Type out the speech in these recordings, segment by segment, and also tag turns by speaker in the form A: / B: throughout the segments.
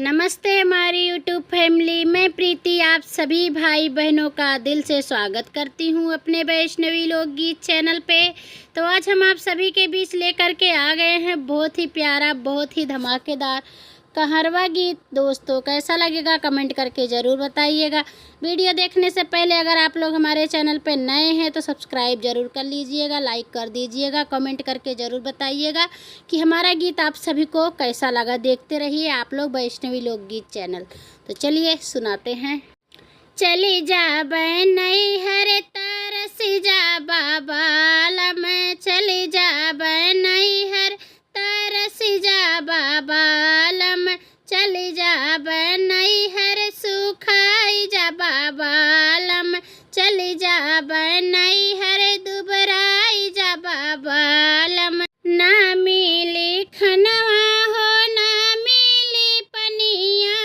A: नमस्ते हमारी YouTube family. मैं प्रीति आप सभी भाई बहनों का दिल से स्वागत करती हूँ अपने वैष्णवी लोकगीत चैनल पे। तो आज हम आप सभी के बीच लेकर के आ गए हैं बहुत ही प्यारा, बहुत ही धमाकेदार कहरवा गीत। दोस्तों कैसा लगेगा कमेंट करके ज़रूर बताइएगा। वीडियो देखने से पहले अगर आप लोग हमारे चैनल पे नए हैं तो सब्सक्राइब ज़रूर कर लीजिएगा, लाइक कर दीजिएगा, कमेंट करके ज़रूर बताइएगा कि हमारा गीत आप सभी को कैसा लगा। देखते रहिए आप लोग वैष्णवी लोकगीत चैनल। तो चलिए सुनाते हैं। चली जा नैहर तरसी जा बाबालम, चली जा नैहर तरसी जा बाबालम, चली जा नैहर सुखाई जा बाबालम, चली जा नैहर दुबराई जा बाबालम। ना मिली खनवा हो ना मिली पनिया,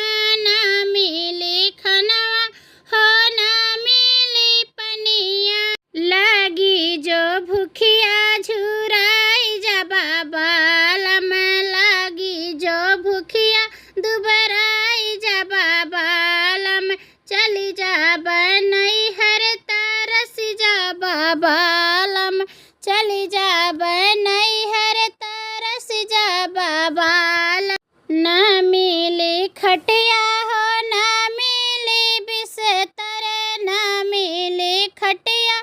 A: ना मिली खनवा हो ना मिली पनिया, लगी जो भूखिया झुराई जा बाबालम, लगी जो भूखिया दुबराई जा बाबालम, चली जा नैहर तरसी जा बाबालम, चली जा नैहर तरसी जा बाबालम। ना मिली खटिया हो ना मिली बिस्तर, ना मिली खटिया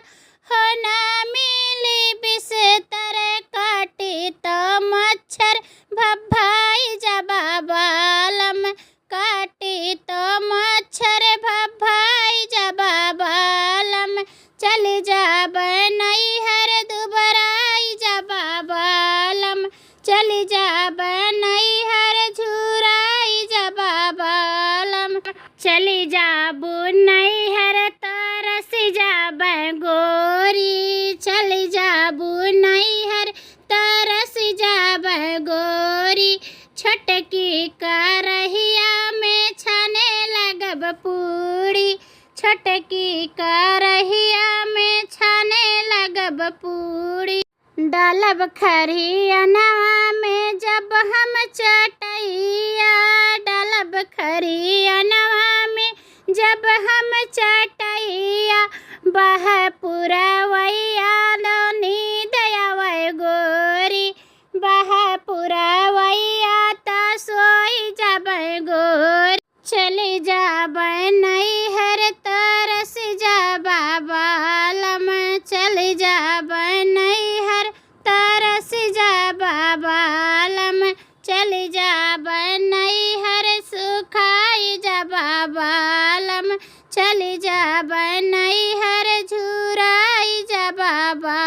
A: हो ना मिली बिस्तर, काटी तो मच्छर भभाई जा बाबालम, काटी तो मच्छर भभाई जा बाबालम, चली जा नैहर दुबराई जा बाबालम, चली जा नैहर झुराई जा बाबालम, चली जा नैहर तरसी जा गोरी, चली जा नैहर तरसी जा गोरी, छोटकी करहिया में छाने लगब पूड़ी, छोटकी करहिया में छाने लगब पूड़ी, डालब खरियनवा में जब हम चटैया, डालब खरियनवा में जब हम चटैया, बह पुरवैया लो नींद आवे गोरी, बह पुरवैया ता सोई जब गोरी, चली जा नैहर तरसी जा बाबालम, चली जा नैहर तरसी जा बाबालम, चली जा नैहर सुखाई जा बाबालम, चली जा नैहर झुराई जा बाबा।